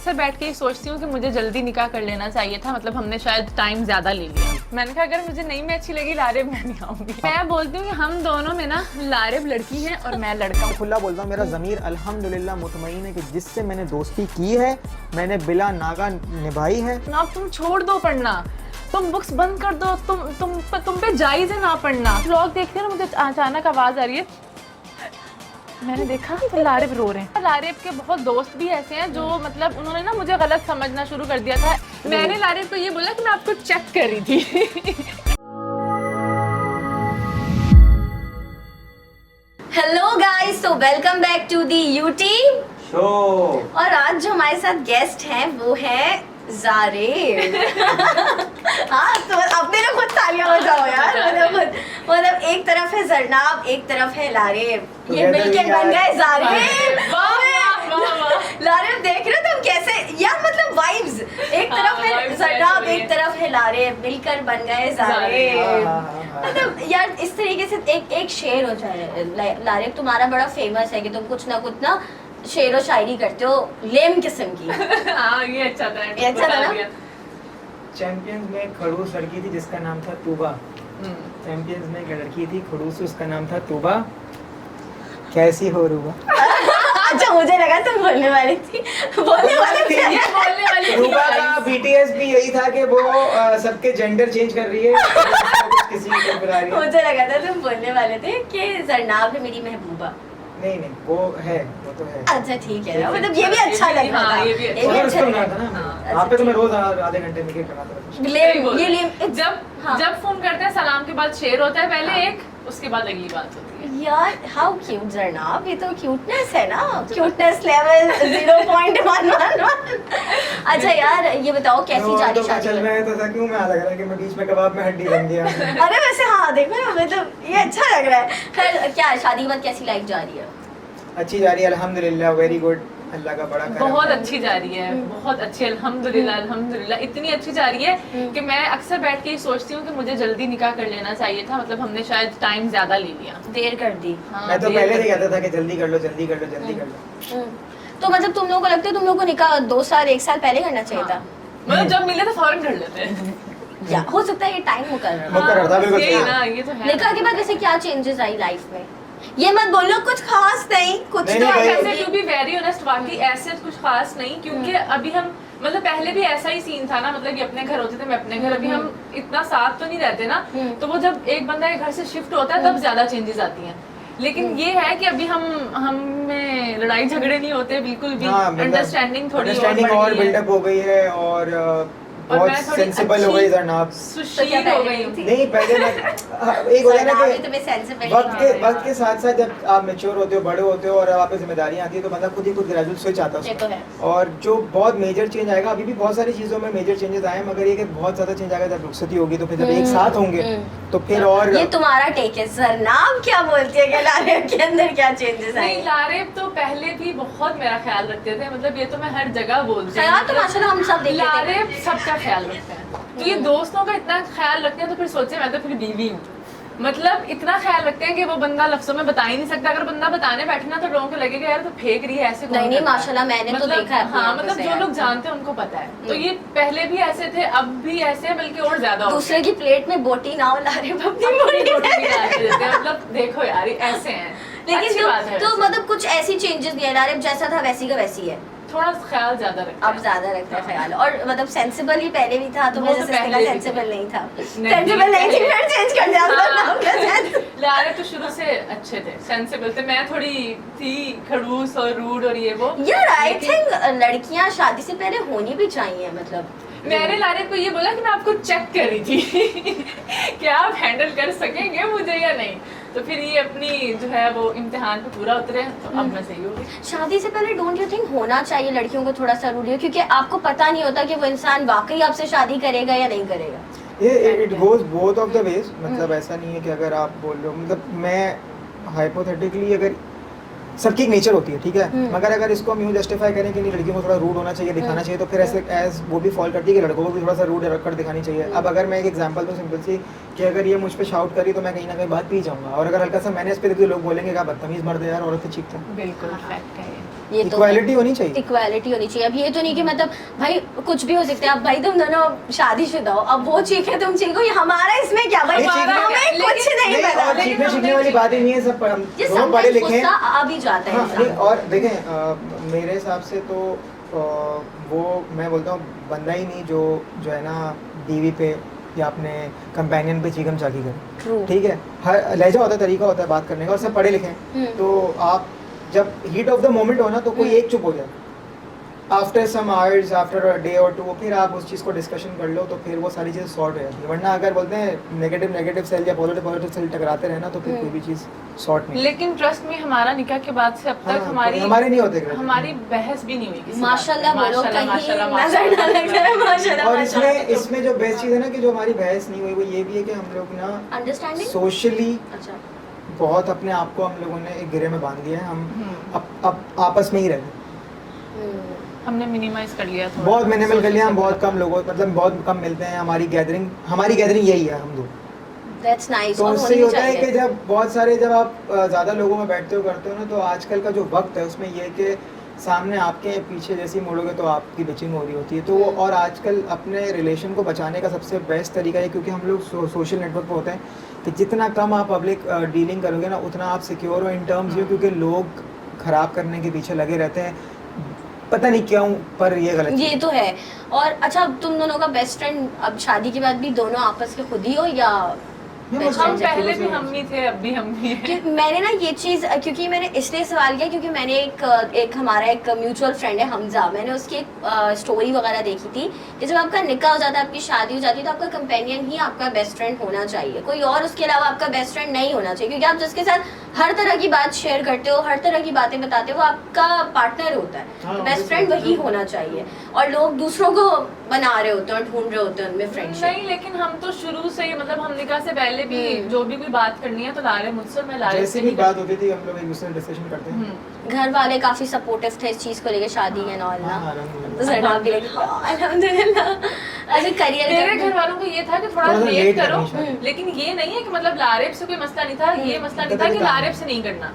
अक्सर बैठ के ही सोचती हूँ कि मुझे जल्दी निकाह कर लेना चाहिए था, मतलब हमने शायद टाइम ज्यादा ले लिया। मैंने कहा अगर मुझे नहीं में अच्छी लगी लारेब मैं नहीं आऊंगी। मैं बोलती हूँ कि हम दोनों में ना लारेब लड़की है और मैं लड़का हूँ। खुला बोलता हूँ, मेरा ज़मीर अल्हम्दुलिल्लाह मुतमईन है कि जिससे मैंने दोस्ती की है मैंने बिला नागा निभाई है। ना तुम छोड़ दो पढ़ना, तुम बुक्स बंद कर दो, तुम पे जायज है ना पढ़ना। व्लॉग देखते हैं ना, मुझे अचानक आवाज आ रही है, मैंने देखा तो लारेब रो रहे हैं। लारेब के बहुत दोस्त भी ऐसे हैं जो मतलब उन्होंने ना मुझे गलत समझना शुरू कर दिया था। मैंने लारेब को ये बोला कि मैं आपको चेक कर रही थी। हेलो गाइस, तो welcome back to the YouTube show. और आज जो हमारे साथ गेस्ट हैं वो है ज़ारेब। हाँ, तो अपने लोग खुद तालियां बजाओ यार। मतलब एक तरफ है जरनाब, एक तरफ है लारेब, ये मिलके बन गए ज़ारेब। लारेब देख रहे हो तुम कैसे यार, मतलब वाइब्स, एक तरफ है जरनाब एक तरफ है लारेब, मिलकर बन गए ज़ारेब। मतलब यार इस तरीके से एक शेर हो जाए। लारेब तुम्हारा बड़ा फेमस है कि तुम कुछ ना शेर व शायरी करते हो लेम किस्म की। हाँ, ये अच्छा था। ये अच्छा था ना? चैंपियंस में एक खड़ूस लड़की थी जिसका नाम था तूबा। चैंपियंस में एक लड़की थी खड़ूस, उसका नाम था तूबा। कैसी हो रूबा? अच्छा, मुझे लगा तुम बोलने वाली थी। बोलने वाली रूबा का बीटीएस भी यही था कि वो सबके जेंडर चेंज कर रही है, किसी को बुला रही है। मुझे लगा था तुम बोलने वाले थे कि जरनाब है मेरी महबूबा। नहीं, वो है, वो तो है। अच्छा ठीक है ना, मतलब ये भी अच्छा लग रहा था। ये भी अच्छा लग रहा था ना। आप पे तो मैं रोज आधे घंटे में बनाता था। लेम जब फोन करते हैं सलाम के बाद शेर होता है पहले एक, उसके बाद अगली बात होती है। यार हाउ क्यूट जरनाब, ये तो क्यूटनेस है ना, क्यूटनेस लेवल 0.111। अच्छा यार ये बताओ कैसी जा रही शादी? चल रहा है तो ऐसा क्यों मैं लग रहा है कि मैं बीच में कबाब में हड्डी बन गया। अरे वैसे हाँ देखो ना, मतलब ये अच्छा लग रहा है। खैर क्या शादी के बाद कैसी लाइफ जा रही है? अच्छी जा रही है अल्हम्दुलिल्लाह, वेरी गुड, अल्लाह का बड़ा करम। बहुत अच्छी जा रही है, बहुत अच्छी, अल्हम्दुलिल्लाह इतनी अच्छी जा रही है कि मैं अक्सर बैठ के ही सोचती हूँ कि मुझे जल्दी निकाह कर लेना चाहिए था, मतलब हमने शायद टाइम ज्यादा ले लिया, देर कर दी। हाँ, मैं तो देर पहले कर से दी। कहता था कि जल्दी कर लो जल्दी कर लो जल्दी कर लो। तो मतलब तुम लोगों को लगता है तुम लोगों को निकाह 2 साल 1 साल पहले करना चाहिए था? मतलब जब मिले तो फौरन कर लेते हैं। या हो सकता है ये टाइम मुकर्रर हो। मुकर्रर था, बिल्कुल यही सही। ना, ये तो है। निकाह के बाद वैसे क्या चेंजेस आई लाइफ में? ये मत बोलो कुछ खास नहीं, कुछ नहीं, तो नहीं, ऐसे ऐसे टू बी वेरी ऑनेस्ट वाकई ऐसे कुछ खास नहीं, क्योंकि अभी हम मतलब पहले भी ऐसा ही सीन था ना, मतलब कि अपने घर होते थे, मैं अपने घर, अभी हम इतना साथ तो नहीं रहते ना, तो वो जब एक बंदा के घर से शिफ्ट होता है तब ज्यादा चेंजेस आती हैं। लेकिन ये है कि अभी हम में लड़ाई झगड़े नहीं होते बिल्कुल भी, अंडरस्टैंडिंग थोड़ी और बिल्डअप हो गई है और बहुत सेंसिबल हो गई जरनाब। सुशील हो गई हूँ। नहीं पहले मैं एक हो जाए ना कि वक्त के साथ साथ जब आप मैच्योर होते हो, बड़े होते हो और आप पे जिम्मेदारियां आती है तो बंदा खुद ही खुद ग्रेजुएट स्विच आता है उसमें। और जो बहुत मेजर चेंज आएगा, अभी भी बहुत सारी चीज़ों में मेजर चेंजेस आए हैं, मगर ये कि बहुत ज़्यादा चेंज आएगा जब रुखसती होगी, तो फिर जब एक साथ होंगे तो फिर और ये तुम्हारा टेक है। जरनाब क्या बोलती है कि लारेब के अंदर क्या चेंजेस आए? नहीं, लारेब तो पहले भी बहुत मेरा ख्याल रखते थे, मतलब ये तो मैं हर जगह बोलती हूँ। ख्याल तो माशाल्लाह हम सब देखते थे। लारेब सबका ख्याल रखते हैं, तो ये दोस्तों का इतना ख्याल रखते हैं, तो फिर सोचे मैं तो फिर बीवी हूँ, मतलब इतना ख्याल रखते हैं कि वो बंदा लफ्जों में बता ही नहीं सकता। अगर बंदा बताने बैठे ना तो लोगों को लगेगा यार तो फेंक रही है, ऐसे नहीं माशाल्लाह मैंने तो देखा है। हाँ, मतलब जो लोग जानते हैं उनको पता है। तो ये पहले भी ऐसे थे, अब भी ऐसे है, बल्कि और ज्यादा। दूसरे की प्लेट में बोटी ना हो, लारेब अपनी बोटी मतलब देखो यार ऐसे हैं, लेकिन तो मतलब कुछ ऐसी चेंजेस नहीं है। लारेब जैसा था वैसी का वैसी है, थोड़ा ख्याल ज्यादा रखता है। अब ज्यादा रखता है ख्याल, और मतलब सेंसिबल ही पहले भी था, तो वो मैं तो जैसे पहले भी सेंसिबल नहीं था, नहीं, सेंसिबल नहीं थी, फिर चेंज कर दिया नाम का। लारे तो शुरू से अच्छे थे, सेंसिबल थे, मैं थोड़ी थी खड़ूस और रूड और ये वो। यार आई थिंक लड़कियां शादी से पहले होनी भी चाहिए, मतलब मैंने लारे को ये बोला कि मैं आपको चेक कर रही थी क्या आप हैंडल कर सकेंगे मुझे या नहीं, तो फिर ये अपनी जो है वो इम्तिहान पे पूरा उतरे, तो अब मैं सही हो गई। शादी से पहले डोंट यू थिंक होना चाहिए लड़कियों को थोड़ा सा रूढ़ी, क्योंकि आपको पता नहीं होता कि वो इंसान वाकई आपसे शादी करेगा या नहीं करेगा। ये it goes both of the ways, मतलब ऐसा नहीं है कि अगर आप बोल रहे हो, मतलब मैं हाइपोथेटिकली अगर सबकी एक नेचर होती है, ठीक है, मगर अगर इसको हम यूँ जस्टिफाई करें कि नहीं लड़कियों को थोड़ा रूड होना चाहिए, दिखाना चाहिए, तो फिर ऐसे एज वो भी फॉल करती है कि लड़कों को भी थोड़ा सा रूड रखकर दिखानी चाहिए। अब अगर मैं एक एग्जांपल दूं सिंपल सी, कि अगर ये मुझ पे शाउट करी तो मैं कहीं ना कहीं बात पी जाऊंगा, और अगर हल्का सा मैंने इस पे लोग बोलेंगे कि आप बदतमीज मर्द है यार, औरत से चीखते हैं। बिल्कुल फैक्ट है ये। ये तो इक्वालिटी होनी चाहिए। इक्वालिटी होनी चाहिए। अब ये तो नहीं कि मतलब भाई कुछ भी हो सकता है, अब भाई तुम दोनों शादीशुदा हो, अब वो चीखे तुम चीखो, ये हमारा इसमें क्या भाई, नहीं, चीखने- हमें कुछ नहीं नहीं, पता। और सीखने वाली बात ही नहीं है, सब ये दोनों पढ़े sometimes लिखे हैं। गुस्सा आ भी जाता है हाँ, इंसान। नहीं, और देखें मेरे हिसाब से तो वो मैं बोलता हूँ बंदा ही नहीं जो है ना बीवी पे या अपने कंपेनियन पे चीकम चाकी करे, True. ठीक है। हर लहजा होता है, तरीका होता है बात करने का, और सब पढ़े लिखे हैं। तो आप जब हीट ऑफ द मोमेंट हो ना तो कोई एक चुप हो जाए, after some hours, after a day और 2, फिर आप उस चीज़ को डिस्कशन कर लो तो फिर वो सारी चीज़ें सॉर्ट हो जाती है। वरना अगर बोलते हैं नेगेटिव सेल या पॉजिटिव सेल टकराते रहे ना तो फिर कोई भी चीज़ सॉर्ट नहीं। लेकिन ट्रस्ट में हमारा निकाह के बाद से अब तक हाँ, हमारी हमारे नहीं होते ग्रह। हमारी बहस भी नहीं हुई किसी माशाल्लाह बात पे। बोलो, कहीं माशाल्लाह, नजर ना लग जाए, माशाल्लाह और माशाल्लाह। इसमें जो बेस्ट चीज़ है ना कि जो हमारी बहस नहीं हुई वो ये भी है कि हम लोग ना अंडरस्टैंडिंग। सोशली अच्छा। बहुत अपने आप को हम लोगों ने एक घेरे में बांध दिया है। हम अब आपस में ही रहते हैं, हमने मिनिमाइज कर लिया थोड़ा, बहुत मिनिमल कर लिया। हम बहुत कम लोगों मतलब बहुत कम मिलते हैं। हमारी गैदरिंग यही है, हम दो। That's nice. तो और उससे ये होनी होता है कि चाहिए। जब आप ज़्यादा लोगों में बैठते हो करते हो ना तो आजकल का जो वक्त है उसमें ये है कि सामने आपके पीछे जैसी मोड़ोगे तो आपकी बिचिंग हो रही होती है। तो वो और आजकल अपने रिलेशन को बचाने का सबसे बेस्ट तरीका है, क्योंकि हम लोग सोशल नेटवर्क पे होते हैं, कि जितना कम आप पब्लिक डीलिंग करोगे ना उतना आप सिक्योर हो इन टर्म्स ये, क्योंकि लोग ख़राब करने के पीछे लगे रहते हैं, पता नहीं क्यों, पर ये गलत ये तो है। और अच्छा, अब तुम दोनों का बेस्ट फ्रेंड अब शादी के बाद भी दोनों आपस के खुद ही हो या best हम friends हैं? पहले भी हम ही थे, अब भी हम ही हैं। कि मैंने ना ये चीज़ क्योंकि मैंने इसलिए सवाल किया क्योंकि मैंने एक हमारा एक म्यूचुअल फ्रेंड है हमजा, मैंने उसकी एक स्टोरी वगैरह देखी थी कि जब आपका निकाह हो जाता है, आपकी शादी हो जाती है, तो आपका कंपेनियन ही आपका बेस्ट फ्रेंड होना चाहिए, कोई और उसके अलावा आपका बेस्ट फ्रेंड नहीं होना चाहिए, क्योंकि आप जिसके साथ हर तरह की बात शेयर करते हो, हर तरह की बातें बताते हो, वो आपका पार्टनर होता हाँ, है। बेस्ट फ्रेंड वही होना चाहिए, और लोग दूसरों को बना रहे होते हैं, ढूंढ रहे होते हैं उनमें फ्रेंडशिप। नहीं, लेकिन हम तो शुरू से ही मतलब हम निकाह से पहले भी जो भी कोई बात करनी है तो लारे मुझसे, मैं लारे जैसे से भी ही बात होती थी हम लोग एक दूसरे से डिस्कशन करते हैं। घर वाले काफी सपोर्टिव थे इस चीज को लेकर, शादी एंड ऑल ना। हाँ, तो सरना भी like, हाँ, अल्हम्दुलिल्लाह। अच्छा, करियर मेरे घर वालों को ये था कि थोड़ा थोड़ा सा लेट late करो, करनी शादी। लेकिन ये नहीं है कि मतलब लारेब से कोई मसला नहीं था, ये मसला नहीं था कि लारेब से नहीं करना।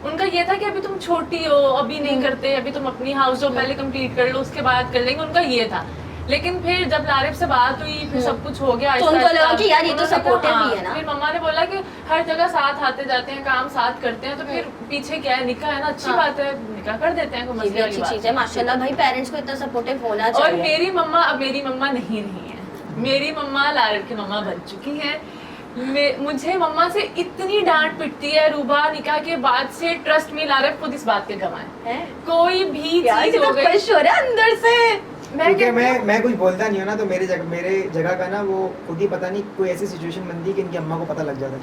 उनका ये था कि अभी तुम छोटी हो, अभी नहीं करते, अभी तुम अपनी हाउस जॉब पहले कंप्लीट कर लो, उसके बाद कर लेंगे, उनका ये था। लेकिन फिर जब लारिब से बात हुई, फिर सब कुछ हो गया, तो उनको लगा कि यार ये तो उन्होंने कहा, supportive हाँ, भी है ना। फिर मम्मा ने बोला कि हर जगह साथ आते जाते हैं, काम साथ करते हैं, तो फिर पीछे क्या है, निकाह है ना, अच्छी हाँ। बात है, निकाह कर देते हैं, कोई ये भी मसले वाली अच्छी बात चीज है माशाल्लाह। भाई पेरेंट्स को इतना सपोर्टिव होना और चाहिए। मेरी मम्मा अब मेरी मम्मा नहीं रही है, मेरी मम्मा लारिब की मम्मा बन चुकी है। मुझे मम्मा से इतनी डांट पिटती है रूबा, निकाह के बाद से, ट्रस्ट में लारिब खुद इस बात के गवाह है, कोई भी यार चीज ये तो हो गई, खुश हो रहा है अंदर से। क्योंकि मैं कुछ बोलता नहीं हूँ ना, तो मेरे जगह का ना वो खुद ही पता नहीं कोई ऐसी सिचुएशन बनती है कि इनकी अम्मा को पता लग जाता है,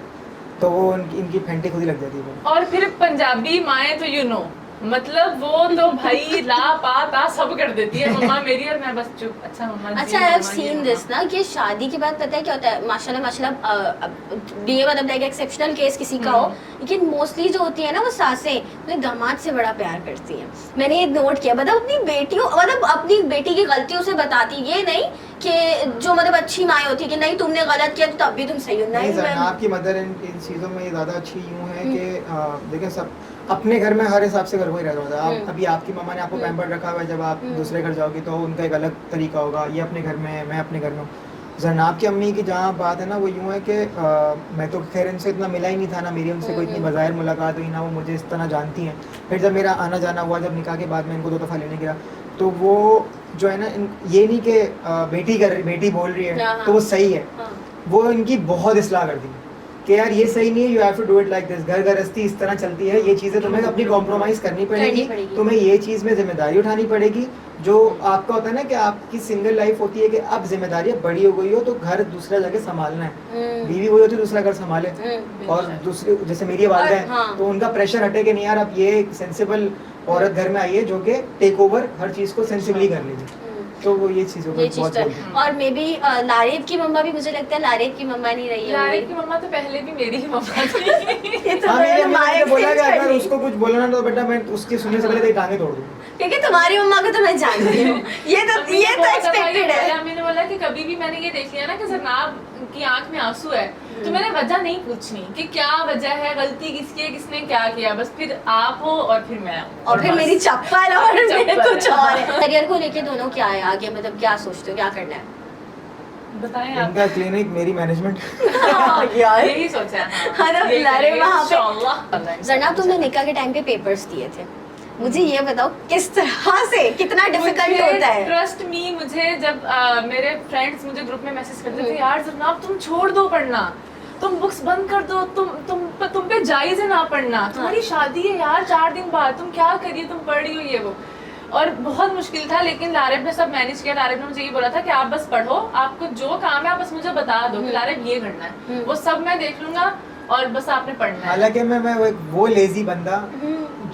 तो वो इनकी फेंटी खुद ही लग जाती है। और फिर पंजाबी माएँ तो यू नो मतलब वो तो भाई ला पा ता सब कर देती है मम्मा मेरी, और मैं बस चुप। अच्छा मम्मा जी, अच्छा, आई हैव मम्मा जी, सीन मम्मा। दिस ना कि शादी के बाद पता है क्या होता है, माशाल्लाह माशाल्लाह, ये मतलब लाइक एक्सेप्शनल केस किसी का हो, लेकिन मोस्टली जो होती है ना वो सासें अपने दामाद से बड़ा प्यार करती हैं। मैंने ये नोट किया, मतलब अपनी बेटी की गलतियों से बताती, ये नहीं कि जो मतलब अच्छी माएँ होती है कि नहीं तुमने गलत किया तो तब भी तुम सही हो। नहीं सर, मैं आपकी मदर इन चीज़ों में ज़्यादा अच्छी यूँ है कि देखिए सब अपने घर में हर हिसाब से घर को ही रहता होता है। आप अभी आपकी मम्मा ने आपको पैम्पर रखा हुआ है, जब आप दूसरे घर जाओगी तो उनका एक अलग तरीका होगा, ये अपने घर में है, मैं अपने घर में हूँ। जरनाब की अम्मी की जहाँ बात है ना वो यूँ है कि मैं तो खैर इनसे इतना मिला ही नहीं था ना, मेरी उनसे कोई इतनी बज़ाहिर मुलाकात हुई ना, वो मुझे इस तरह जानती हैं। फिर जब मेरा आना जाना हुआ, जब निकाह के बाद मैं इनको 2 दफ़ा लेने गया, तो वो जो है ना ये नहीं कि बेटी बोल रही है तो वो सही है, वो इनकी बहुत इस्लाह कर दी कि यार ये सही नहीं है, you have to do it like this, घर गृहस्थी इस तरह चलती है, ये चीज़ें तुम्हें अपनी कॉम्प्रोमाइज़ करनी पड़ेगी, तुम्हें ये चीज़ में जिम्मेदारी उठानी पड़ेगी। जो आपका होता है ना कि आपकी सिंगल लाइफ होती है कि अब जिम्मेदारियाँ बड़ी हो गई हो तो घर दूसरा जगह संभालना है, बीवी वही होती है दूसरा घर संभाले, और दूसरी जैसे मेरी वालदा है तो उनका प्रेशर हटे कि नहीं यार अब ये सेंसिबल औरत घर में आई है जो कि टेक ओवर हर चीज़ को सेंसिबली कर लेगी, तो वो ये चीज़ बहुत तो। और मे बी लारिब की मम्मा भी, मुझे लगता है लारिब की मम्मा नहीं रही है। लारिब की मम्मा तो पहले भी मेरी ही मम्मा थी। ये तो हाँ, मेरी अम्मी ने माँ मुझे बोला कि exchange अगर कर ली। उसको कुछ बोलना तो बेटा मैं उसकी सुनने से पहले तेरी टांगे तोड़ दूँ। क्योंकि तुम्हारी मम्मा को तो मैं जानती हूँ, ये तो एक्सपेक्टेड है। मैंने बोला कि कभी भी मैंने ये देख लिया ना कि जरनाब की आंख में आंसू है तो मैंने वजह नहीं पूछनी कि क्या वजह है, गलती किसकी है, किसने क्या किया, बस फिर आप हो और फिर मैं हूँ और फिर मेरी चप्पल और मेरे चप्पल। कुछ और है। करियर को लेके दोनों क्या है आगे, मतलब क्या सोचते हो, क्या करना है? बताएं आप। इनका क्लिनिक, मेरी मैनेजमेंट। यार यही सोचा है। हाँ ना, यही लारे करेंगे वहाँ पे। इंशाल्लाह। जरनाब तुमने निकाह के टाइम पे पेपर्स दिए थे, मुझे ये बताओ किस तरह से, कितना डिफिकल्ट होता है? ट्रस्ट मी, मुझे जब मेरे फ्रेंड्स मुझे ग्रुप में मैसेज करते थे यार जरनाब तुम छोड़ दो पढ़ना, तुम बुक्स बंद कर दो, तुम पे जायज है ना पढ़ना, तुम्हारी शादी है यार 4 दिन बाद, तुम क्या करिए, तुम पढ़ रही हो ये वो। और बहुत मुश्किल था, लेकिन लारेब ने सब मैनेज किया। लारेब ने मुझे ये बोला था कि आप बस पढ़ो, आपको जो काम है आप बस मुझे बता दो कि लारेब ये करना है, वो सब मैं देख लूंगा और बस आपने पढ़ना है। हालांकि मैं वो लेजी बंदा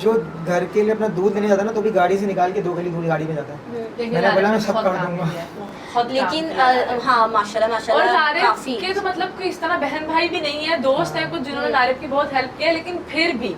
जो घर के लिए अपना दूध लेने जाता है ना तो भी गाड़ी से निकाल के 2 गली दूर गाड़ी में जाता है। लेकिन मैंने बोला मैं लारेब सब बहुत कर काम दूंगा। किया है, बहुत लेकिन काम किया है। हाँ माशाल्लाह और माशाल्लाह लारेब काफी के तो मतलब कोई इस तरह बहन भाई भी नहीं है, दोस्त है कुछ जिन्होंने लारेब की बहुत हेल्प किया, लेकिन फिर भी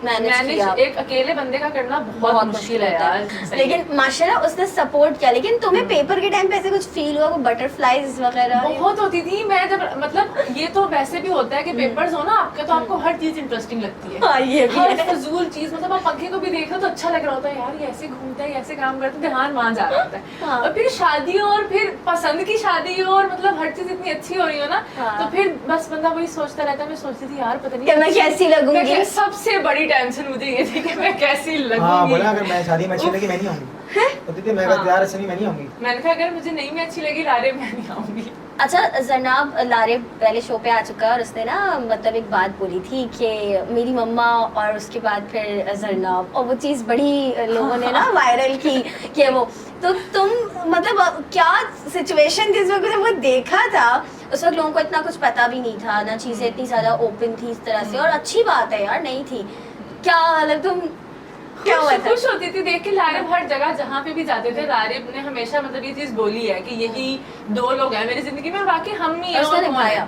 मैनेज मैनेज किया। एक अकेले बंदे का करना बहुत मुश्किल है होता यार। सही। लेकिन माशाल्लाह उसने सपोर्ट किया। लेकिन तुम्हें पेपर के टाइम पे ऐसे कुछ फील हुआ, वो बटरफ्लाइज वगैरह? बहुत होती थी। मैं जब मतलब ये तो वैसे भी होता है कि पेपर्स हो ना आपके तो आपको हर चीज इंटरेस्टिंग लगती है। हाँ, ये भी हर है। फजूल चीज, मतलब आप पंखे को भी देख लो तो अच्छा लग रहा होता है यार, ये ऐसे घूमता है, ये ऐसे काम करता है, ध्यान वहां जा रहा होता है। हाँ। और फिर शादी हो और फिर पसंद की शादी हो और मतलब हर चीज इतनी अच्छी हो रही हो ना, हाँ। तो फिर बस बंदा वही सोचता रहता है। मैं सोचती थी यार पता नहीं कि मैं कैसी लगूंगी। सबसे बड़ी टेंशन मुझे ये थी कि मैं कैसी हाँ लगूंगी। बोला अगर मैं शादी में अच्छी लगी मैं नहीं आऊंगी, तो दीदी मैं हाँ। यार अच्छा नहीं मैं नहीं आऊंगी। मैंने कहा अगर मुझे नहीं में अच्छी लगी लारेब मैं नहीं आऊंगी। अच्छा जरनाब, लारेब पहले शो पे आ चुका है और उसने ना मतलब एक बात बोली थी कि मेरी मम्मा और उसके बाद फिर जरनाब, और वो चीज़ बड़ी लोगों ने ना वायरल की कि वो, तो तुम मतलब क्या सिचुएशन थी इस वक्त वो देखा था? उस वक्त लोगों को इतना कुछ पता भी नहीं था ना, चीज़ें इतनी ज़्यादा ओपन थी इस तरह से, और अच्छी बात है यार नहीं थी, क्या मतलब तुम क्या हुआ था? खुश होती थी देख के। लारेब हर जगह जहाँ पे भी जाते थे लारेब ने हमेशा मतलब ये चीज बोली है कि यही 2 लोग हैं मेरी जिंदगी में, बाकी हम ही हैं उसने और कौन है। निभाया।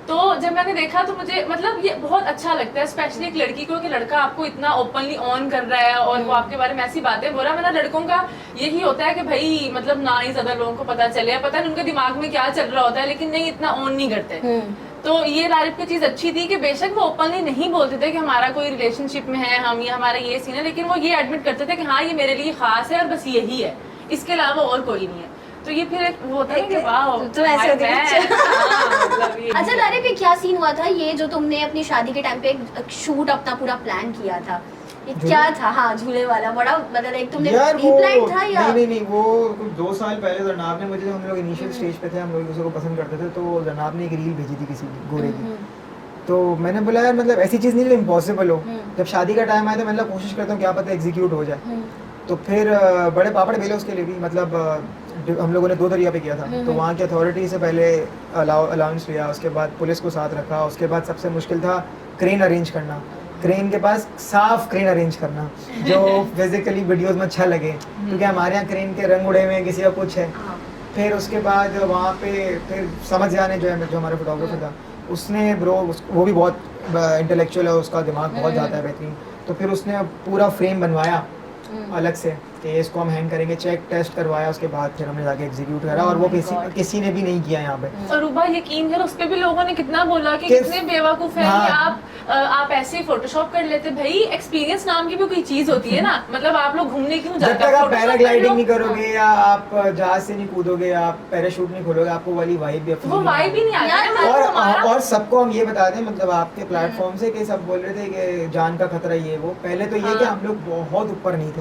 तो जब मैंने देखा तो मुझे मतलब ये बहुत अच्छा लगता है, स्पेशली एक लड़की को कि लड़का आपको इतना ओपनली ऑन कर रहा है और वो आपके बारे में ऐसी बातें बोल रहा है। मतलब लड़कों का यही होता है कि भाई मतलब ना ही ज्यादा लोगों को पता चले, पता नहीं उनके दिमाग में क्या चल रहा होता है, लेकिन नहीं इतना ऑन नहीं करते। तो ये लारेब की चीज अच्छी थी कि बेशक वो ओपनली नहीं बोलते थे कि हमारा कोई रिलेशनशिप में है, हम ये हमारा ये सीन है, लेकिन वो ये एडमिट करते थे कि हाँ ये मेरे लिए खास है और बस यही है, इसके अलावा और कोई नहीं है। तो ये फिर एक वो होता है कि वाह तो ऐसे होती है। मतलब ये अच्छा लारेब ये क्या सीन हुआ था, ये जो तुमने अपनी शादी के टाइम पे एक शूट अपना पूरा प्लान किया था, ये क्या था? हाँ झूले वाला, बड़ा मतलब एक तुमने यार प्री वो प्लान था या? नहीं वो कुछ 2 साल पहले जरनाब ने मुझे, जब हम लोग इनिशियल स्टेज पे थे, हम लोग एक दूसरे को पसंद करते थे, तो जरनाब ने एक रील भेजी थी किसी गोरे की। तो मैंने बोला यार मतलब ऐसी चीज़ नहीं जो इम्पॉसिबल हो, जब शादी का टाइम आया तो मैंने कोशिश करता हूँ क्या पता एग्जीक्यूट हो जाए। तो फिर बड़े पापड़ बेले उसके लिए भी, मतलब हम लोगों ने 2 दरिया पे किया था। तो वहाँ की अथॉरिटी से पहले अलाउंस लिया, उसके बाद पुलिस को साथ रखा, उसके बाद सबसे मुश्किल था क्रेन अरेंज करना, क्रेन के पास साफ क्रेन अरेंज करना जो फिजिकली वीडियोस में अच्छा लगे, क्योंकि हमारे यहाँ क्रेन के रंग उड़े हुए हैं, किसी का कुछ है। फिर उसके बाद वहाँ पे फिर समझ जाने जो है, जो हमारा फोटोग्राफर था, उसने ब्रो वो भी बहुत इंटेलेक्चुअल है, उसका दिमाग बहुत ज़्यादा है बेहतरीन। तो फिर उसने पूरा फ्रेम बनवाया अलग से कि इसको हम हैंग करेंगे, चेक टेस्ट करवाया, उसके बाद फिर हमने जाके एग्जीक्यूट करा, और वो किसी ने भी नहीं किया यहाँ पे। और रूबा यकीन कर उस पे भी लोगों ने कितना बोला कि कितने बेवकूफ है हाँ। कि आप ऐसे ही फोटोशॉप कर लेते। भाई एक्सपीरियंस नाम की भी कोई चीज होती है ना, मतलब आप लोग घूमने क्यों जब जाते तक आप Photoshop कर पैराग्लाइडिंग लो। नहीं करोगे या आप जहाज से नहीं कूदोगे, आप पैराशूट नहीं खोलोगे, आपको वाली वाइब भी वो वाइब ही नहीं आती यार, ना, मतलब हमारा और सबको हम ये बता दें, मतलब आपके प्लेटफॉर्म से कि सब बोल रहे थे कि जान का खतरा ये वो, पहले तो ये कि हम लोग बहुत ऊपर नहीं थे,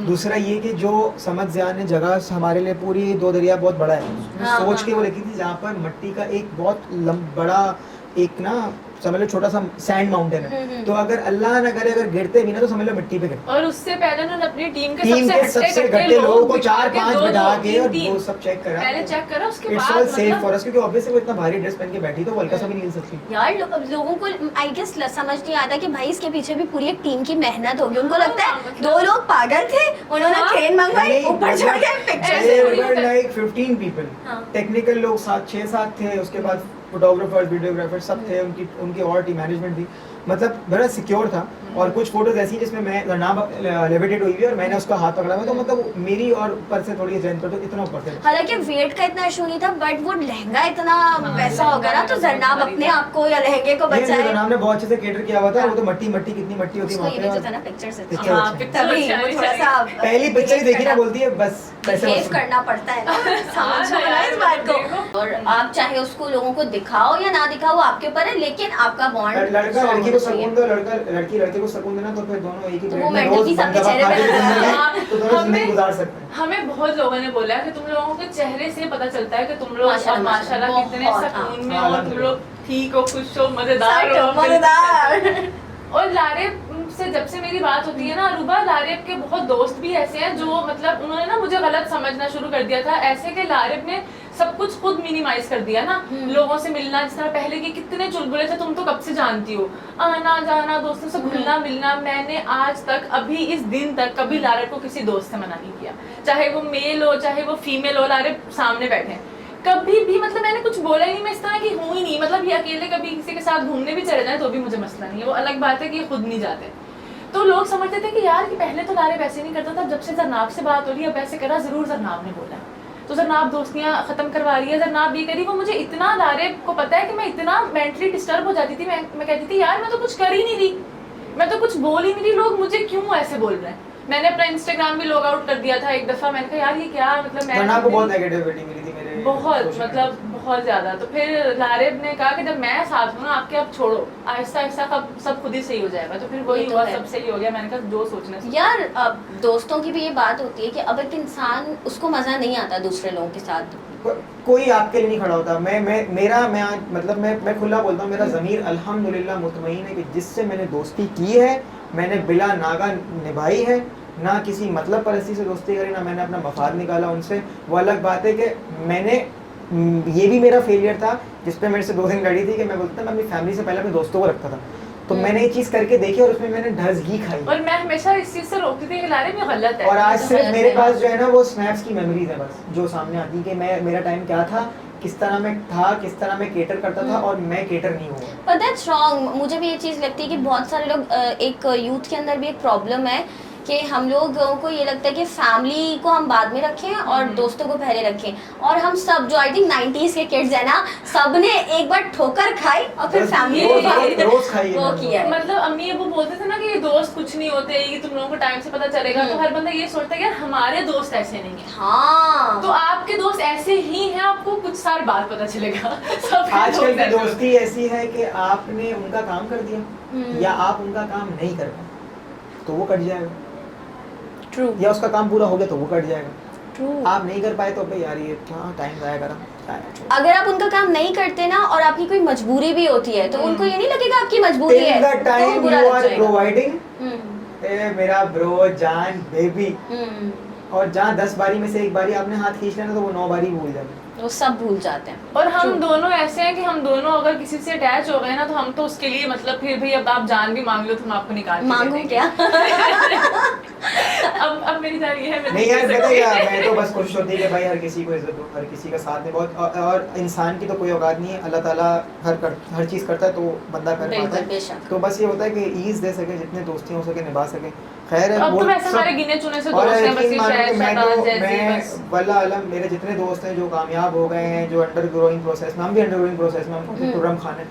दूसरा ये कि जो समझ जाने जगह हमारे लिए पूरी 2 दरिया बहुत बड़ा है। हाँ, सोच हाँ, के वो लिखी थी जहाँ पर मिट्टी का एक बहुत बड़ा एक ना समझ लो छोटा सा सैंड माउंटेन है, तो अगर अल्लाह ना करे अगर गिरते भी ना तो समझ लो मिट्टी पे गिरते। और उससे पहले उन्होंने अपनी टीम के टीम के सबसे घटे लोगों को 4-5 दो- बिठा दो- के और तीन- वो सब चेक करा, पहले चेक करा, उसके इट्स बाद ऑल सेफ मतलब फॉर अस, क्योंकि ऑब्वियसली वो इतना भारी ड्रेस पहन के बैठी तो वो हल्का सा भी नहीं हिल सकती। यार लोगों को आई गेस समझ नहीं आता कि भाई इसके पीछे भी पूरी एक टीम की मेहनत होगी। उनको लगता है मतलब- 2 लोग पागल थे, उन्होंने हाँ, ट्रेन मंगवाई, ऊपर चढ़ के पिक्चर। लाइक 15 पीपल, हाँ। टेक्निकल लोग 6-7 थे, उसके बाद फोटोग्राफर्स वीडियोग्राफर्स सब थे, उनकी और टीम मैनेजमेंट थी। मतलब बड़ा सिक्योर था। और कुछ फोटोज ऐसी जिसमें मैं जरनाब लेविटेट हुई हुई और मैंने उसका हाथ पकड़ा हुआ, तो मतलब मेरी और ऊपर से थोड़ी स्ट्रेंथ तो इतना ऊपर थे। हालांकि वेट का इतना इशू नहीं था, बट वो लहंगा इतना वैसा हो गया ना, तो जरनाब अपने आप को या लहंगे को नहीं, बचाए। जरनाब ने बहुत अच्छे से केटर किया हुआ था। वो तो मट्टी कितनी मट्टी होती है उसको वहाँ ये पे। भी जो था और ना पिक्चर से Picture हाँ, अच्छी है। picture तभी अच्छी वो है। थोड़ा सा पहली पिक्चर ही देखी ना, बोलती है बस पैसे बिहेव वसूल। करना पड़ता है ना, समझो ना यार, इस बात को। देखो। और आप चाहे उसको लोगों को दिखाओ या ना दिखाओ, वो आपके ऊपर है, लेकिन आपका बॉन्ड लड़का लड़की को सकून दो, लड़की लड़के को सकून देना, तो फिर दोनों एक ही तो प्लेट वो में mental रोज peace आपके दबा चेहरे खा पे के नजर जिंदगी- आता है। तो दोनों जिंदगी हमें- गुजार सकते हैं। हमें बहुत लोगों ने बोला कि तुम लोगों के चेहरे से पता चलता है कि तुम लोग माशाल्लाह, माशाल्लाह कितने बहुत, सुकून में हाँ, हो, तुम लोग ठीक हो, खुश हो, मजेदार हो। मजेदार। और लारेब से जब से मेरी बात होती है ना अरूबा, लारेब के बहुत दोस्त भी ऐसे हैं जो मतलब उन्होंने ना मुझे गलत समझना शुरू कर दिया था, ऐसे कि लारेब ने सब कुछ खुद मिनिमाइज कर दिया ना। लोगों से मिलना, जिस तरह पहले के कितने चुलबुले थे, तुम तो कब से जानती हो, आना जाना, दोस्तों से घुलना मिलना। मैंने आज तक अभी इस दिन तक कभी लारेब को किसी दोस्त से मना नहीं किया, चाहे वो मेल हो चाहे वो फीमेल हो। लारेब सामने बैठे हैं, कभी भी मतलब मैंने कुछ बोला ही नहीं, मैं इस तरह की हूँ ही नहीं। मतलब ये अकेले कभी किसी के साथ घूमने भी चले जाए तो भी मुझे मसला नहीं है, वो अलग बात है कि ये खुद नहीं जाते। तो लोग समझते थे कि यार कि पहले तो लारेब ऐसे नहीं करता था, जब से जरनाब से बात हो रही है अब ऐसे करा, जरूर जरनाब ने बोला, तो जरनाब दोस्तियां खत्म करवा रही है, जरनाब ये करी वो। मुझे इतना लारेब को पता है कि मैं इतना मेंटली डिस्टर्ब हो जाती थी। मैं कहती थी यार मैं तो कुछ कर ही नहीं रही, मैं तो कुछ बोल ही नहीं रही, लोग मुझे क्यों ऐसे बोल रहे हैं। मैंने अपना इंस्टाग्राम भी लॉग आउट कर दिया था एक दफा। मैंने कहा यार ये क्या मतलब, मैं जरनाब को बहुत नेगेटिविटी मिली थी मेरे बहुत social मतलब बहुत ज्यादा। तो फिर लारेब ने कहा कि जब मैं साथ हूँ ना आपके, अब छोड़ो, आहिस्ता आहिस्ता सब खुद ही सही हो जाएगा। तो फिर वही ये तो हुआ, है। सब सही हो गया। मैंने कहा जो सोचना है। यार अब दोस्तों की भी ये बात होती है कि अब एक इंसान उसको मजा नहीं आता दूसरे लोगों के साथ। कोई आपके लिए नहीं खड़ा होता। मैं आज मतलब मैं खुला बोलता हूँ, मेरा ज़मीर अल्हम्दुलिल्लाह मुतमईन है कि जिससे मैंने दोस्ती की है, मैंने बिला नागा निभाई है, ना किसी मतलब परस्ती से दोस्ती करी, ना मैंने अपना मफाद निकाला उनसे। वो अलग बात है कि मैंने ये भी मेरा फेलियर था जिस पे मेरे से 2 दिन लड़ी थी कि मैं बोलता था मैं अपनी फैमिली से पहले अपने दोस्तों को रखता था। तो मैंने ये चीज़ करके देखी और उसमें मैंने ढसगी खाई, और मैं हमेशा इस चीज से रोकती थी कि लारेब ये गलत है। और आज तो सिर्फ गलत मेरे है। पास जो है ना वो स्नैप्स की मेमोरीज है बस, जो सामने आती है कि मेरा टाइम क्या था, किस तरह मैं था, किस तरह मैं केटर करता था, और मैं केटर नहीं हुआ। पर दैट्स रॉन्ग। मुझे भी ये चीज़ लगती है कि बहुत सारे लोग एक यूथ के अंदर भी एक प्रॉब्लम है कि हम लोगों को ये लगता है कि फैमिली को हम बाद में रखें और दोस्तों को पहले रखें। और हम सब जो आई थिंक 90s के किड्स है ना, सब ने एक बार ठोकर खाई और फिर बस फैमिली रोज खाइए वो किया है। मतलब अम्मी अबू बोलते थे ना कि ये दोस्त कुछ नहीं होते, ये तुम लोगों को टाइम से पता चलेगा। तो हर बंदा ये सोचता है यार हमारे दोस्त ऐसे नहीं है। हाँ, तो आपके दोस्त ऐसे ही हैं, आपको कुछ साल बाद पता चलेगा। सबके आजकल दोस्त की ऐसे दोस्ती ऐसी है कि आपने उनका काम कर दिया या आप उनका काम नहीं कर पाए तो वो कट जाएगा, ट्रू या उसका काम पूरा हो गया तो वो कट जाएगा। ट्रू। आप नहीं कर पाए तो भाई यार ये क्या टाइम जाया करा, क्या है, छोड़ो। अगर आप उनका काम नहीं करते ना और आपकी कोई मजबूरी भी होती है तो उनको ये नहीं लगेगा आपकी मजबूरी है, Till the तो time बुरा you लग are जाएगा। providing, हम्म, ए मेरा ब्रो जान बेबी, हम्म, और जहाँ 10 बारी में से एक बारी आपने हाथ खींच लेना तो वो 9 बारी भूल जाएगा। वो सब भूल जाते हैं। और हम True. दोनों ऐसे हैं कि हम दोनों अगर किसी से अटैच हो गए ना तो हम तो उसके लिए मतलब फिर भी अब आप जान भी मांग लो तो हम आपको निकाल के दे मांगू देंगे। क्या? अब मेरी जान ये है मैं नहीं यार दे पता क्या, सकती। मैं तो बस कोशिश होती है कि भाई हर किसी को इज्जत दो, हर किसी का साथ दे बहुत, और इंसान की तो कोई औकात नहीं है, अल्लाह ताला हर चीज़ करता है तो बंदा कर पाता बिल्कुल, है। बेशक। तो बस ये होता है कि ईज़ दे सके, जितने दोस्ती हो सके निभा सके। खैर अब तो वैसे हमारे गिने चुने से दोस्त हैं, बस ये शायद शैतान जैसे बस। वल्लाह आलम मेरे जितने दोस्त हैं जो कामयाब हो गए हैं, जो अंडर ग्रोइंग प्रोसेस में, हम भी अंडर ग्रोइंग प्रोसेस में, हम प्रोग्राम खाने,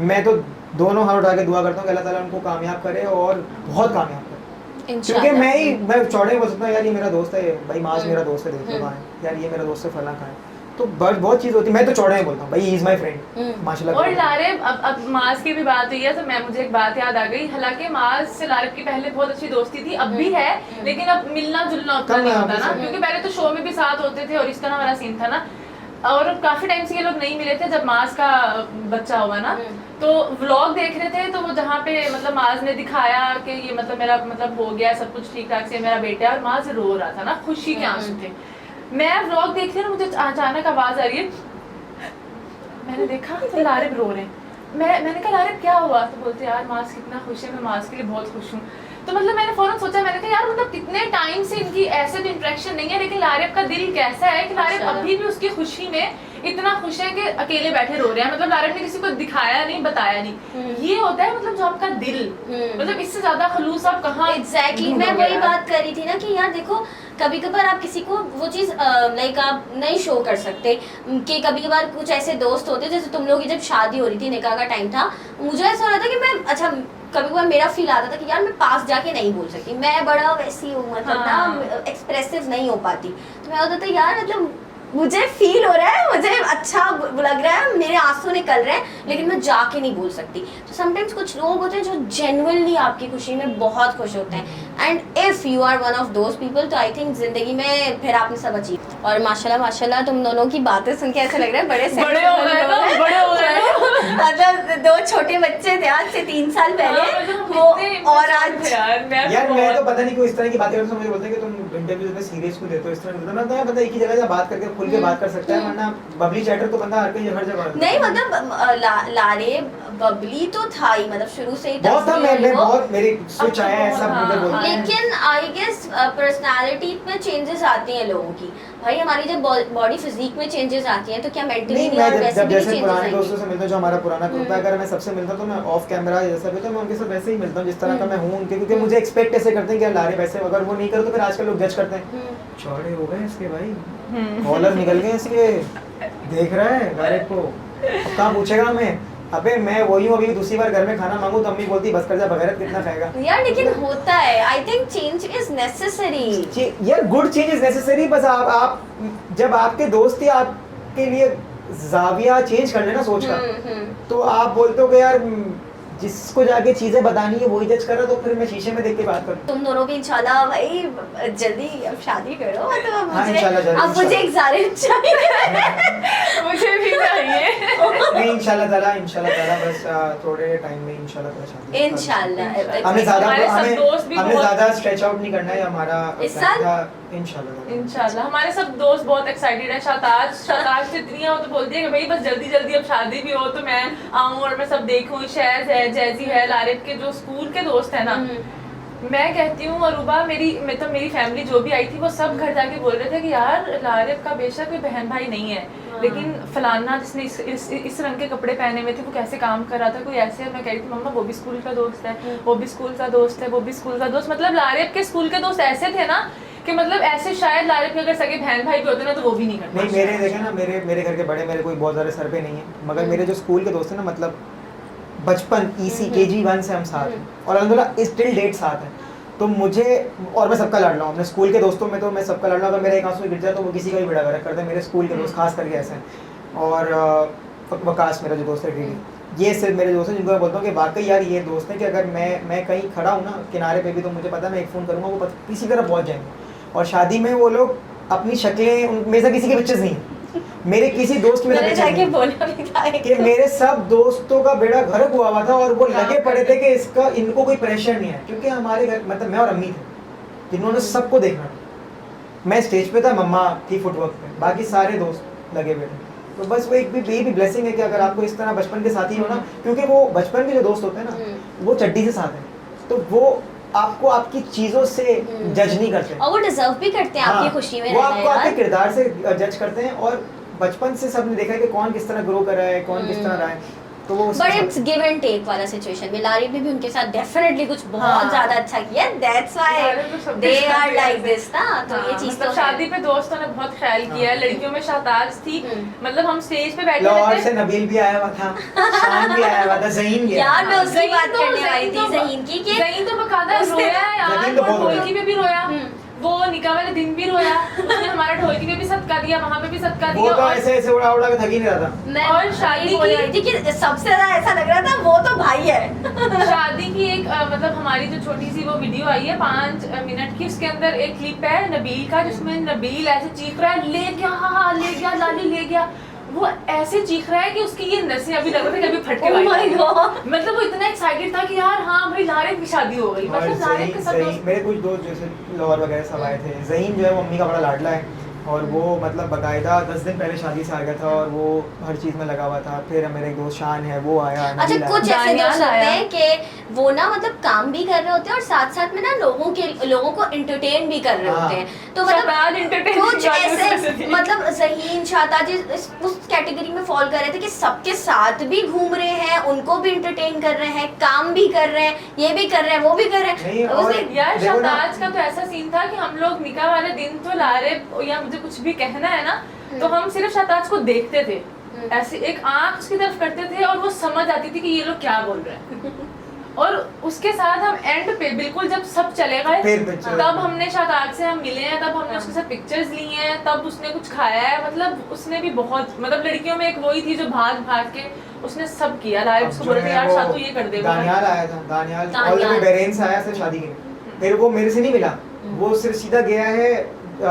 मैं तो दोनों हाथ उठा के दुआ करता हूँ कि अल्लाह ताला उनको कामयाब करे और बहुत कामयाब करे। क्योंकि इंशाल्लाह। मैं चौड़े बोल सकता हूँ यार ये मेरा दोस्त है, भाई माज मेरा दोस्त है, देख लो कहाँ है यार, ये मेरा दोस्त है फला कहाँ है, तो बहुत चीज़ होती है। मैं तो चौड़े बोलता हूँ भाई ही इज़ माय फ्रेंड माशाल्लाह। और लारेब अब माज की भी बात हुई है तो मुझे एक बात याद आ गई। हालांकि माज से लारेब की पहले बहुत अच्छी दोस्ती थी, अब भी है, लेकिन अब मिलना जुलना उतना कम नहीं है होता ना, ऑब्वियसली। क्योंकि पहले तो शो में भी साथ होते थे और इस तरह वाला सीन था ना। और काफी टाइम से ये लोग नहीं मिले थे। जब माज का बच्चा हुआ ना तो व्लॉग देख रहे थे, तो वो जहाँ पे मतलब माज ने दिखाया कि ये मतलब मेरा मतलब हो गया सब कुछ ठीक ठाक से, मेरा बेटा है, और माज रो रहा था ना, खुशी के आंसू थे। मैं व्लॉग देख रही हूँ, मुझे अचानक आवाज आ रही है, मैंने देखा तो लारेब रो रहे हैं। मैंने कहा लारेब क्या हुआ? तो बोलते यार माज कितना खुश है, मैं माज के लिए बहुत खुश हूँ। तो मतलब मैंने फौरन सोचा, मैंने कहा यार मतलब कितने टाइम से इनकी ऐसे तो इंटरेक्शन नहीं है, लेकिन लारेब का दिल कैसा है कि लारेब अभी भी उसकी खुशी में इतना खुश है कि अकेले बैठे रो रहे हैं, मतलब लारिब ने किसी को दिखाया नहीं, बताया नहीं। ये होता है मतलब जो आपका दिल, मतलब इससे ज्यादा खलूस आप कहाँ। एग्जैक्टली मैं वही बात कर रही थी ना कि यार देखो कभी कभार आप किसी को वो चीज़ लाइक आप नहीं शो कर सकते कि कभी कभार कुछ ऐसे दोस्त होते हैं, जैसे तुम लोग की जब शादी हो रही थी, निकाह का टाइम था, मुझे ऐसा हो रहा था कि मैं अच्छा कभी कभार मेरा फील आता था कि यार मैं पास जाके नहीं बोल सकती, मैं बड़ा वैसी हूँ मतलब ना एक्सप्रेसिव नहीं हो पाती, तो मैं होता था यार मतलब मुझे फील हो रहा है, मुझे अच्छा लग रहा है, मेरे आंसू निकल रहे हैं, लेकिन मैं जाके नहीं बोल सकती। तो समटाइम्स कुछ लोग होते हैं जो जेन्युइनली आपकी खुशी में बहुत खुश होते हैं, and if you are one of those people तो आई थिंक जिंदगी में फिर आपने सब अचीव। और माशाल्लाह माशाल्लाह तुम दोनों की बातें सुन के ऐसा लग रहा है बड़े हो गए ना, बड़े हो गए। मतलब 2 छोटे बच्चे थे आज से 3 साल पहले वो, और आज यार मैं तो पता नहीं क्यों इस तरह की बातें करते मुझे बोलते हैं कि तुम इंटरव्यू में सीरियस क्यों देते हो, इस तरह बोलते ना, तो पता एक ही जगह से बात करके खुल के बात कर सकता है, वरना बबली चैटर तो बंदा हर कहीं हर जगह नहीं मतलब लारे बबली तो था ही, मतलब शुरू से ही बहुत था, मैं बहुत मेरी स्विच आया है सब मुझे बोलते हैं। लेकिन आई गेस पर्सनालिटी में चेंजेस आती हैं लोगों की, भाई हमारी जब बॉडी फिजिक में चेंजेस आती हैं तो क्या मेंटली नहीं, और मैं वैसे जब भी जैसे चेंजेस पुराने आएंगे। दोस्तों से मिलता हूं, जो हमारा पुराना ग्रुप है, अगर मैं सबसे मिलता हूं तो मैं ऑफ कैमरा जैसा भी तो मैं उनके साथ वैसे ही मिलता हूं जिस तरह का मैं हूं उनके, क्योंकि मुझे एक्सपेक्ट ऐसे करते हैं कि यार लारे वैसे, अगर वो नहीं करो तो फिर आजकल लोग जज करते हैं चौड़े हो गए इसके भाई, कॉलर निकल गए इसके, देख रहा है गायब को, अब कहाँ पूछेगा हमें, अबे मैं वही हूँ, अभी दूसरी बार घर में खाना मांगू तो अम्मी बोलती बस कर जा, बगैरत कितना खाएगा यार लेकिन होता है, I think change is necessary. यार गुड चेंज इज नेसेसरी, बस आप जब आपके दोस्त ही आपके लिए जाविया चेंज कर लेना सोच का, तो आप बोलते हो कि यार जिसको जाके चीजें बतानी है वही जज कर रहा, तो फिर मैं शीशे में देख के बात करूं। तुम दोनों भी इंशाल्लाह भाई जल्दी अब शादी करो, मतलब हाँ, मुझे इंशाल्लाह जल्दी, अब मुझे एक ज़ारे चाहिए मुझे भी चाहिए। नहीं इंशाल्लाह ताला बस थोड़े टाइम में इंशाल्लाह ताला शादी इंशाल्लाह। हमें हमारे सब दोस्त भी हमें बहुत- ज्यादा स्ट्रेच आउट नहीं करना है हमारा इस साल? इंशाल्लाह हमारे सब दोस्त बहुत एक्साइटेड है। शताज से इतनी है, वो तो बोलती है कि भाई बस जल्दी जल्दी अब शादी भी हो तो मैं आऊँ और मैं सब देखूँ। शहज है, जैजी है, लारिब के जो स्कूल के दोस्त है ना, मैं कहती हूँ अरूबा मेरी फैमिली जो भी आई थी वो सब घर जाके बोल रहे थे कि यार लारिब का बेशक कोई बहन भाई नहीं है, लेकिन फलाना जिसने इस रंग के कपड़े पहने हुए थे वो कैसे काम कर रहा था, कोई ऐसे। मैं कह रही थी मम्मा वो भी स्कूल का दोस्त है, वो भी स्कूल का दोस्त है, वो भी स्कूल का दोस्त। मतलब लारिब के स्कूल के दोस्त ऐसे थे ना कि मतलब ऐसे शायद लारिब के अगर सगे बहन भाई भी होते ना तो वो भी नहीं करते। नहीं मेरे देखे ना, मेरे घर के बड़े मेरे कोई बहुत ज़्यादा सर पे नहीं है, मगर मेरे जो स्कूल के दोस्त हैं ना, मतलब बचपन EC KG 1 से हम साथ हैं और अल्हम्दुलिल्लाह इस टिल डेट साथ हैं। तो मुझे, और मैं सबका लाडला हूँ अपने स्कूल के दोस्तों में, तो मैं सबका लाडला, अगर मेरा एक आंसू गिर जाए तो वो किसी का भी बड़ा गरक करते हैं, मेरे स्कूल के दोस्त खास करके ऐसे हैं। और वकास मेरा जो दोस्त है डीडी, ये सिर्फ मेरे दोस्त हैं जिनको मैं बोलता हूँ कि वाकई यार ये दोस्त हैं कि अगर मैं कहीं खड़ा हूँ ना किनारे पे भी, तो मुझे पता है मैं एक फ़ोन करूँगा वो किसी तरह पहुँच जाएंगे। और शादी में वो लोग अपनी शक्लें, मेरे से किसी के पिक्चर्स नहीं हैं, मेरे किसी दोस्त में कि मेरे सब दोस्तों का बेड़ा गर्क हुआ था और वो लगे पड़े थे कि इनको कोई प्रेशर नहीं है, क्योंकि हमारे घर मतलब मैं और अम्मी थे जिन्होंने सबको देखना था। मैं स्टेज पे था, मम्मा थी फुटवर्क पे, बाकी सारे दोस्त लगे हुए थे। तो बस वो एक भी ब्लेसिंग है कि अगर आपको इस तरह बचपन के साथी हो ना, क्योंकि वो बचपन के जो दोस्त होते हैं ना वो चड्डी से साथ हैं, तो वो आपको आपकी चीजों से जज नहीं करते और वो डिजर्व भी करते हैं आपकी खुशी में, वो आपको आपके किरदार से जज करते हैं। और बचपन से सबने देखा है कि कौन किस तरह ग्रो कर रहा है, कौन किस तरह रहा है, तो वो but it's give and take वाला सिचुएशन में लारिब ने भी उनके साथ डेफिनेटली कुछ बहुत ज्यादा अच्छा किया, that's why they are like this ना। तो ये चीज मतलब तो शादी पे दोस्तों ने बहुत ख्याल किया है। लड़कियों में शहताज थी, मतलब हम स्टेज पे बैठे लाहौर थे, से नबील भी आया हुआ था, शान भी आया हुआ था, ज़हीन भी यार मैं उसकी ज़हीन बात तो- करने वाली थी, ज़हीन तो- ज़हीन की कि ज़हीन तो बकायदा उसने- रोया है यार, ज़हीन तो और बहुत रोया। ढोलकी पे भी रोया, वो निकाह वाले दिन भी रोया, उसने हमारा ढोलकी पे भी सदका दिया, वहाँ पे भी सदका वो दिया। तो और ऐसे ऐसे उड़ा उड़ा के थक ही नहीं रहा था। मैं और शादी बोल रही थी कि सबसे ज्यादा ऐसा लग रहा था वो तो भाई है। शादी की एक मतलब हमारी जो छोटी सी वो वीडियो आई है 5 मिनट की, उसके अंदर एक क्लिप है नबील का जिसमें नबील ऐसे चीख रहा है, ले गया, हाँ ले गया, लाली ले गया। वो ऐसे चीख रहा है कि उसकी ये नसें अभी लग रहा था कि अभी फट के Oh my God! मतलब वो इतना एक्साइटेड था कि यार हाँ भाई लारिब की शादी हो गई। और मतलब लारिब के सब दोस्त मेरे कुछ दोस्त जैसे लाहौर वगैरह सब आए थे। ज़हीन जो है वो मम्मी का बड़ा लाडला है, और वो मतलब बाकायदा 10 दिन पहले शादी से आ गया था और वो हर चीज़ में लगा हुआ था। फिर मेरा एक दोस्त शान है वो आया। अच्छा, नबील आया। कुछ ऐसे दानियाल दोस्त होते आया। हैं कि वो ना मतलब काम भी कर रहे होते हैं और साथ साथ में ना लोगों को एंटरटेन भी कर रहे हाँ। होते हैं। तो शहबाज entertain कुछ वाली उसमें से ऐसे थी। मतलब ज़हीन शाहताज उस कैटेगरी में फॉल कर रहे थे कि सबके साथ भी घूम रहे हैं, उनको भी एंटरटेन कर रहे हैं, काम भी कर रहे हैं, ये भी कर रहे हैं, वो भी कर रहे नहीं, हैं। और उसने- यार देखो ना- शहताज का तो ऐसा सीन था कि हम लोग निकाह वाले दिन तो लारे या मुझे कुछ भी कहना है ना तो हम सिर्फ शहताज को देखते थे, ऐसे एक आंख उसकी तरफ करते थे और वो समझ आती थी कि ये लोग क्या बोल रहे हैं। और उसके साथ हम एंड पे बिल्कुल जब सब चले गए फिर picture- तब हमने शहताज से हम मिले हैं, तब हमने उसके साथ पिक्चर्स ली हैं, तब उसने कुछ खाया है। मतलब उसने भी बहुत मतलब लड़कियों में एक वही थी जो भाग भाग के उसने सब किया। लाइव अब उसको जो बोले थे है यार वो शातू ये कर दे वो कर दे। दानियाल आया था। दानियाल दानियाल। ऑलरेडी बहरीन से आया सिर्फ शादी के लिए। फिर वो मेरे से नहीं मिला, वो सिर्फ सीधा गया है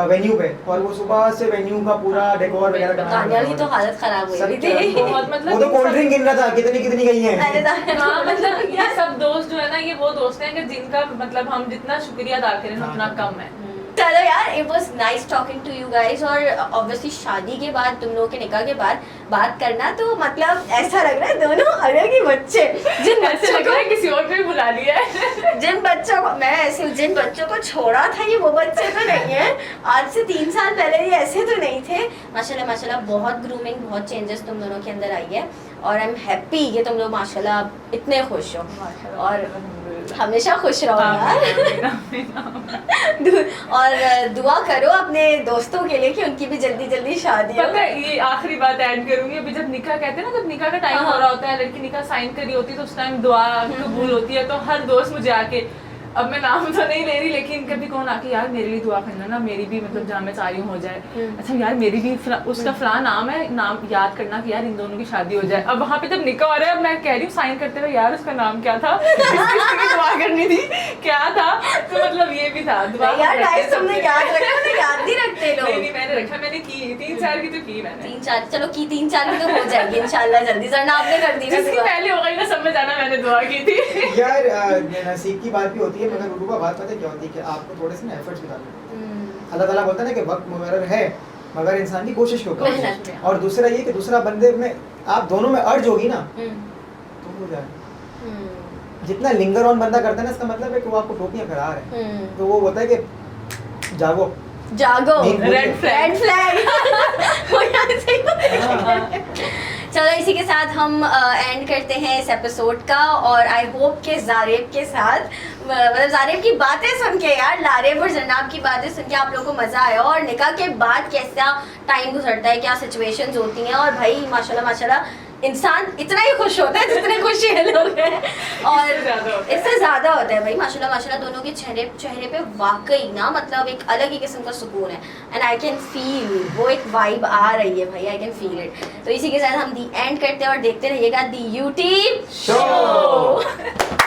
वेन्यू पे और वो सुबह से वेन्यू का पूरा डेकोर वगैरह करना दानियाल की तो हालत खराब हुई सब हुई चल- थी। बहुत मतलब वो तो कोल्ड ड्रिंक गिन रहा था कितनी कितनी गई हैं। मैंने दानियाल हाँ को मतलब बोला। ये सब दोस्त जो है ना ये वो दोस्त हैं कि जिनका मतलब हम जितना शुक्रिया अदा करें उतना कम है। चलो यार, it was nice talking to you guys. और ऑब्वियसली शादी के बाद तुम लोगों के निकाह के बाद बात करना तो मतलब ऐसा लग रहा है दोनों अलग ही बच्चे। जिन ऐसे बच्चों लग रहा को है किसी और को भी बुला लिया है। जिन बच्चों को मैं ऐसे जिन बच्चों को छोड़ा था ये वो बच्चे तो नहीं है। आज से 3 साल पहले ये ऐसे तो नहीं थे। माशाल्लाह माशाल्लाह बहुत ग्रूमिंग, बहुत चेंजेस तुम दोनों के अंदर आई है और आई एम हैप्पी कि तुम लोग माशाल्लाह इतने खुश हो और हमेशा खुश रहो यार। और दुआ करो अपने दोस्तों के लिए कि उनकी भी जल्दी जल्दी शादी हो। पता है ये आखिरी बात ऐड करूंगी, अभी जब निकाह कहते हैं ना, जब निकाह का टाइम हाँ। हो रहा होता है, लड़की निकाह साइन करी होती है तो उस टाइम दुआ कबूल होती है, तो हर दोस्त मुझे आके, अब मैं नाम तो नहीं ले रही लेकिन कभी कौन आके यार मेरे लिए दुआ करना ना, मेरी भी मतलब जहाँ मैं चाह रही हूँ हो जाए। अच्छा यार मेरी भी उसका फलां नाम है, नाम याद करना कि यार इन दोनों की शादी हो जाए। अब वहाँ पे जब निकाह हो रहा है, अब मैं कह रही हूँ साइन करते हुए यार उसका नाम क्या था, किसकी दुआ करनी थी, क्या था, तो मतलब ये भी था दुआ यार करते गाइस तुमने सबने। याद रखा, तो याद नहीं रखते लोग। नहीं मैंने रखा, मैंने की 3-4 की तो की मैंने। 3-4 चलो की 3-4 में तो हो जाएगी इंशाल्लाह जल्दी। जरना आपने कर दी ना जिसकी दुआ। पहले हो गई ना समझ आना मैंने दुआ की थी। यार नसीब की बात भी होती है, मगर उर्दू का बात पता है क्या होती है कि आपको थोड़े से ना एफर्ट्स भी डालने। अल्लाह ताला बोलता है ना कि वक्त मुकर्रर है मगर इंसान की कोशिश के ऊपर मेहनत है। और दूसरा ये कि दूसरा बंदे में आप दोनों में अर्ज होगी ना तो हो जाए। जितना लिंगर ऑन बंदा करता है ना, इसका मतलब है कि वो आपको टोपियां करा रहा है, तो वो होता है कि जागो जागो, नींद पूरी रेड है। फ्लैग। Red flag. वो यहाँ से हाँ। चलो इसी के साथ हम एंड करते हैं इस एपिसोड का। और आई होप कि जारेब के साथ मतलब जारेब की बातें सुन के यार, लारेब और जन्नाब की बातें सुन के आप लोगों को मज़ा आया और निकाह के बाद कैसा टाइम गुजरता है, क्या सिचुएशंस होती हैं। और भाई माशाल्लाह माशाल्लाह इंसान इतना ही खुश होता है जितने खुश ये लोग हैं, और इससे ज़्यादा होता है भाई माशाल्लाह माशाल्लाह। दोनों के चेहरे पे वाकई ना मतलब एक अलग ही किस्म का सुकून है एंड आई कैन फील, वो एक वाइब आ रही है भाई, आई कैन फील इट। तो इसी के साथ हम दी एंड करते हैं और देखते रहिएगा दी यूट्यूब शो।